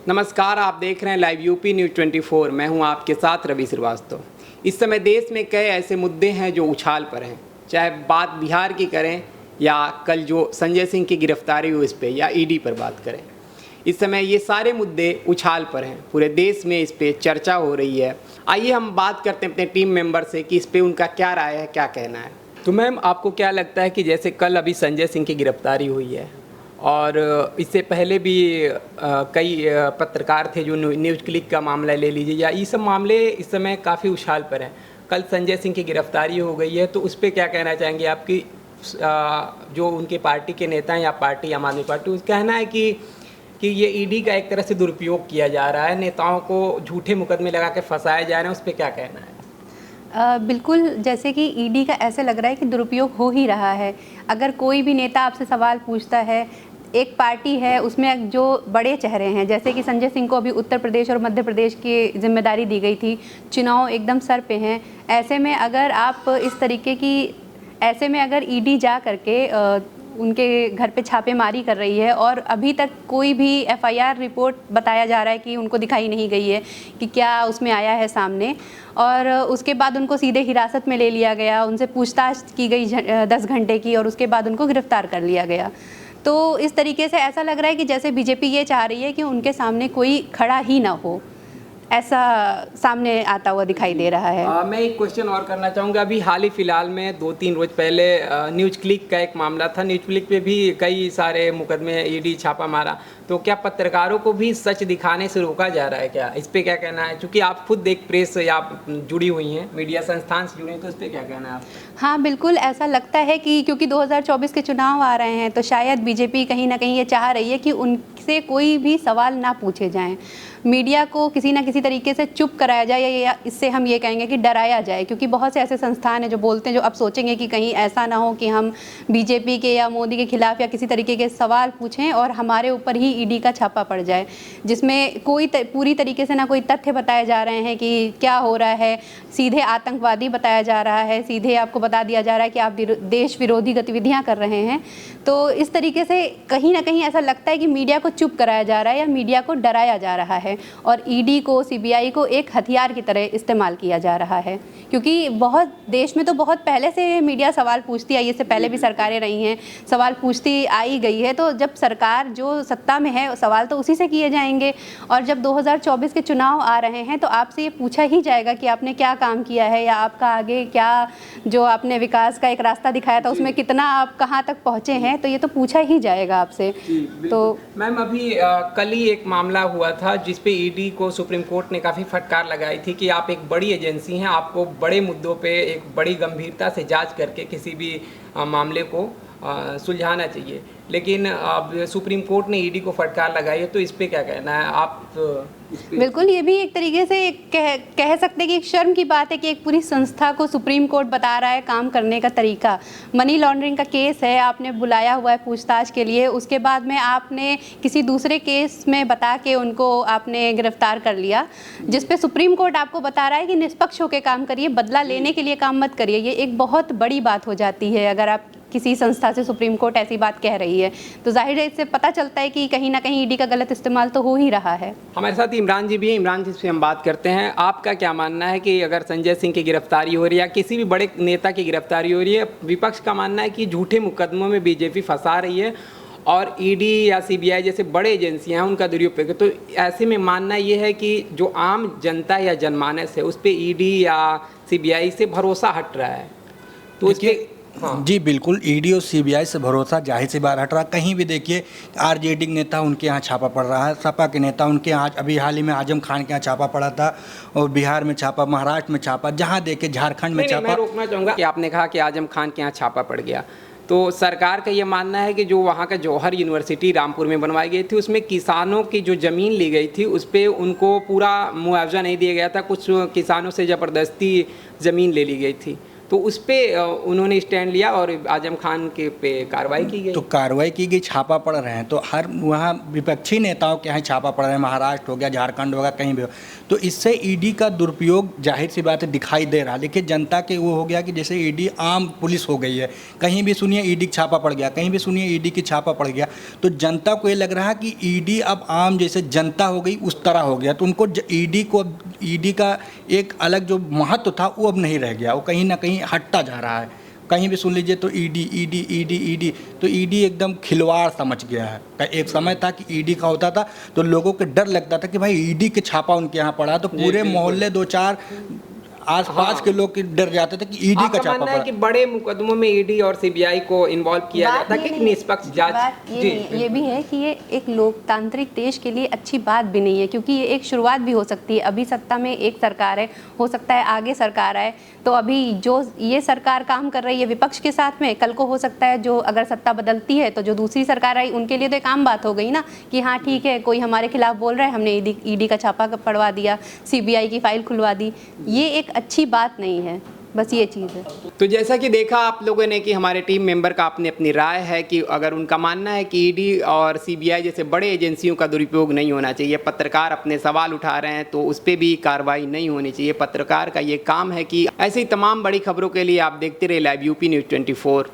नमस्कार, आप देख रहे हैं लाइव यूपी न्यूज़ 24। मैं हूं आपके साथ रवि श्रीवास्तव। इस समय देश में कई ऐसे मुद्दे हैं जो उछाल पर हैं, चाहे बात बिहार की करें या कल जो संजय सिंह की गिरफ्तारी हुई इस पर या ईडी पर बात करें। इस समय ये सारे मुद्दे उछाल पर हैं, पूरे देश में इस पर चर्चा हो रही है। आइए हम बात करते हैं अपने टीम मेंबर से कि इस पर उनका क्या राय है, क्या कहना है। तो मैम, आपको क्या लगता है कि जैसे कल अभी संजय सिंह की गिरफ्तारी हुई है और इससे पहले भी कई पत्रकार थे जो न्यूज़ क्लिक का मामला ले लीजिए, या ये सब मामले इस समय काफ़ी उछाल पर हैं। कल संजय सिंह की गिरफ्तारी हो गई है, तो उस पर क्या कहना चाहेंगे आपकी? जो उनके पार्टी के नेता हैं या पार्टी आम आदमी पार्टी, उसका कहना है कि ये ईडी का एक तरह से दुरुपयोग किया जा रहा है, नेताओं को झूठे मुकदमे लगा के फंसाया जा रहे हैं। उस पर क्या कहना है? बिल्कुल, जैसे कि ईडी का ऐसे लग रहा है कि दुरुपयोग हो ही रहा है। अगर कोई भी नेता आपसे सवाल पूछता है, एक पार्टी है उसमें जो बड़े चेहरे हैं, जैसे कि संजय सिंह को अभी उत्तर प्रदेश और मध्य प्रदेश की जिम्मेदारी दी गई थी, चुनाव एकदम सर पे हैं। ऐसे में अगर आप इस तरीके की अगर ईडी जा करके उनके घर पे छापेमारी कर रही है और अभी तक कोई भी एफआईआर रिपोर्ट बताया जा रहा है कि उनको दिखाई नहीं गई है कि क्या उसमें आया है सामने, और उसके बाद उनको सीधे हिरासत में ले लिया गया, उनसे पूछताछ की गई 10 घंटे की और उसके बाद उनको गिरफ्तार कर लिया गया। तो इस तरीके से ऐसा लग रहा है कि जैसे बीजेपी ये चाह रही है कि उनके सामने कोई खड़ा ही ना हो, ऐसा सामने आता हुआ दिखाई दे रहा है। मैं एक क्वेश्चन और करना चाहूँगा। अभी हाल ही फिलहाल में 2-3 रोज पहले न्यूज़ क्लिक का एक मामला था। न्यूज़ क्लिक पे भी कई सारे मुकदमे ईडी छापा मारा, तो क्या पत्रकारों को भी सच दिखाने से रोका जा रहा है क्या? इस पर क्या कहना है? क्योंकि आप खुद एक प्रेस या जुड़ी हुई हैं, मीडिया संस्थान से जुड़ी हैं, तो इस पर क्या कहना है आपका? हाँ, बिल्कुल ऐसा लगता है कि क्योंकि 2024 के चुनाव आ रहे हैं, तो शायद बीजेपी कहीं ना कहीं ये चाह रही है कि उनसे कोई भी सवाल ना पूछे जाएं, मीडिया को किसी ना किसी तरीके से चुप कराया जाए, या इससे हम ये कहेंगे कि डराया जाए। क्योंकि बहुत से ऐसे संस्थान हैं जो बोलते हैं, जो अब सोचेंगे कि कहीं ऐसा ना हो कि हम बीजेपी के या मोदी के खिलाफ या किसी तरीके के सवाल पूछें और हमारे ऊपर ही ईडी का छापा पड़ जाए, जिसमें कोई पूरी तरीके से ना कोई तथ्य बताए जा रहे हैं कि क्या हो रहा है। सीधे आतंकवादी बताया जा रहा है, सीधे आपको बता दिया जा रहा है कि आप देश विरोधी गतिविधियां कर रहे हैं। तो इस तरीके से कहीं ना कहीं ऐसा लगता है कि मीडिया को चुप कराया जा रहा है या मीडिया को डराया जा रहा है, और ईडी को, सीबीआई को एक हथियार की तरह इस्तेमाल किया जा रहा है। क्योंकि बहुत देश में तो बहुत पहले से मीडिया सवाल पूछती आई, इससे पहले भी सरकारें रही हैं, सवाल पूछती आई गई है। तो जब सरकार जो सत्ता में है, सवाल तो उसी से किए जाएंगे। और जब 2024 के चुनाव आ रहे हैं, तो आपसे ये पूछा ही जाएगा कि आपने क्या काम किया है, या आपका आगे क्या, जो आपने विकास का एक रास्ता दिखाया था उसमें कितना आप कहाँ तक पहुँचे हैं, तो ये तो पूछा ही जाएगा आपसे। तो मैम, अभी कल ही एक मामला हुआ था जिसपे ईडी को सुप्रीम कोर्ट ने काफ़ी फटकार लगाई थी कि आप एक बड़ी एजेंसी हैं, आपको बड़े मुद्दों पे एक बड़ी गंभीरता से जांच करके किसी भी मामले को सुलझाना चाहिए। लेकिन अब सुप्रीम कोर्ट ने ईडी को फटकार लगाई है, तो इस पे क्या कहना है आप? बिल्कुल, ये भी एक तरीके से कह सकते हैं कि एक शर्म की बात है कि एक पूरी संस्था को सुप्रीम कोर्ट बता रहा है काम करने का तरीका। मनी लॉन्ड्रिंग का केस है, आपने बुलाया हुआ है पूछताछ के लिए, उसके बाद में आपने किसी दूसरे केस में बता के उनको आपने गिरफ्तार कर लिया, जिस पे सुप्रीम कोर्ट आपको बता रहा है कि निष्पक्ष होकर काम करिए, बदला लेने के लिए काम मत करिए। ये एक बहुत बड़ी बात हो जाती है अगर आप किसी संस्था से सुप्रीम कोर्ट ऐसी बात कह रही है, तो जाहिर है इससे पता चलता है कि कहीं ना कहीं ईडी का गलत इस्तेमाल तो हो ही रहा है। हमारे साथ इमरान जी भी हैं। इमरान जी से हम बात करते हैं। आपका क्या मानना है कि अगर संजय सिंह की गिरफ्तारी हो रही है या किसी भी बड़े नेता की गिरफ्तारी हो रही है, विपक्ष का मानना है कि झूठे मुकदमों में बीजेपी फंसा रही है और ईडी या सीबीआई जैसे बड़े एजेंसियां हैं उनका दुरुपयोग है, तो ऐसे में मानना ये है कि जो आम जनता या जनमानस है उस पर ईडी या सीबीआई से भरोसा हट रहा है, तो उसके जी बिल्कुल, ईडी और सीबीआई से भरोसा जाहिर सी बात हट रहा। कहीं भी देखिए, आरजेडी नेता उनके यहाँ छापा पड़ रहा है, सपा के नेता उनके यहाँ, अभी हाल ही में आजम खान के यहाँ छापा पड़ा था, और बिहार में छापा, महाराष्ट्र में छापा, जहाँ देखे झारखंड में छापा। मैं रोकना चाहूँगा कि आपने कहा कि आजम खान के यहाँ छापा पड़ गया, तो सरकार का ये मानना है कि जो वहाँ का जौहर यूनिवर्सिटी रामपुर में बनवाई गई थी, उसमें किसानों की जो ज़मीन ली गई थी उस पर उनको पूरा मुआवजा नहीं दिया गया था, कुछ किसानों से ज़बरदस्ती ज़मीन ले ली गई थी। तो उस पर उन्होंने स्टैंड लिया और आजम खान के पे कार्रवाई की गई। तो कार्रवाई की गई, छापा पड़ रहे हैं, तो हर वहाँ विपक्षी नेताओं के यहाँ छापा पड़ रहे हैं, महाराष्ट्र हो गया, झारखंड होगा, कहीं भी हो। तो इससे ईडी का दुरुपयोग जाहिर सी बात है दिखाई दे रहा है। देखिए जनता के वो हो गया कि जैसे ईडी आम पुलिस हो गई है, कहीं भी सुनिए ईडी छापा पड़ गया, कहीं भी सुनिए ईडी की छापा पड़ गया। तो जनता को ये लग रहा है कि ईडी अब आम जैसे जनता हो गई उस तरह हो गया, तो उनको ईडी का एक अलग जो महत्व था वो अब नहीं रह गया, वो कहीं ना कहीं हटता जा रहा है। कहीं भी सुन लीजिए तो ईडी, तो ईडी एकदम खिलवाड़ समझ गया है। एक समय था कि ईडी का होता था तो लोगों को डर लगता था कि भाई ईडी के छापा उनके यहाँ पड़ा, तो पूरे मोहल्ले 2-4 आसपास के लोग डर जाते थे कि ईडी का छापा है कि बड़े मुकदमों में ईडी और सीबीआई को इन्वॉल्व किया जाता है कि निष्पक्ष जांच। ये भी है कि ये एक लोकतांत्रिक देश के लिए अच्छी बात भी नहीं है, क्योंकि ये एक शुरुआत भी हो सकती है। अभी सत्ता में एक सरकार है, हो सकता है आगे सरकार आए, तो अभी जो ये सरकार काम कर रही है विपक्ष के साथ में, कल को हो सकता है जो अगर सत्ता बदलती है तो जो दूसरी सरकार आई उनके लिए तो एक आम बात हो गई ना कि हाँ ठीक है, कोई हमारे खिलाफ बोल रहा है, हमने ईडी का छापा पड़वा दिया, सीबीआई की फाइल खुलवा दी। ये एक अच्छी बात नहीं है, बस ये चीज़ है। तो जैसा कि देखा आप लोगों ने कि हमारे टीम मेंबर का अपनी अपनी राय है कि अगर उनका मानना है कि ईडी और सीबीआई जैसे बड़े एजेंसियों का दुरुपयोग नहीं होना चाहिए, पत्रकार अपने सवाल उठा रहे हैं तो उस पर भी कार्रवाई नहीं होनी चाहिए। पत्रकार का ये काम है कि ऐसी तमाम बड़ी खबरों के लिए आप देखते रहे लाइव यूपी न्यूज़ 24।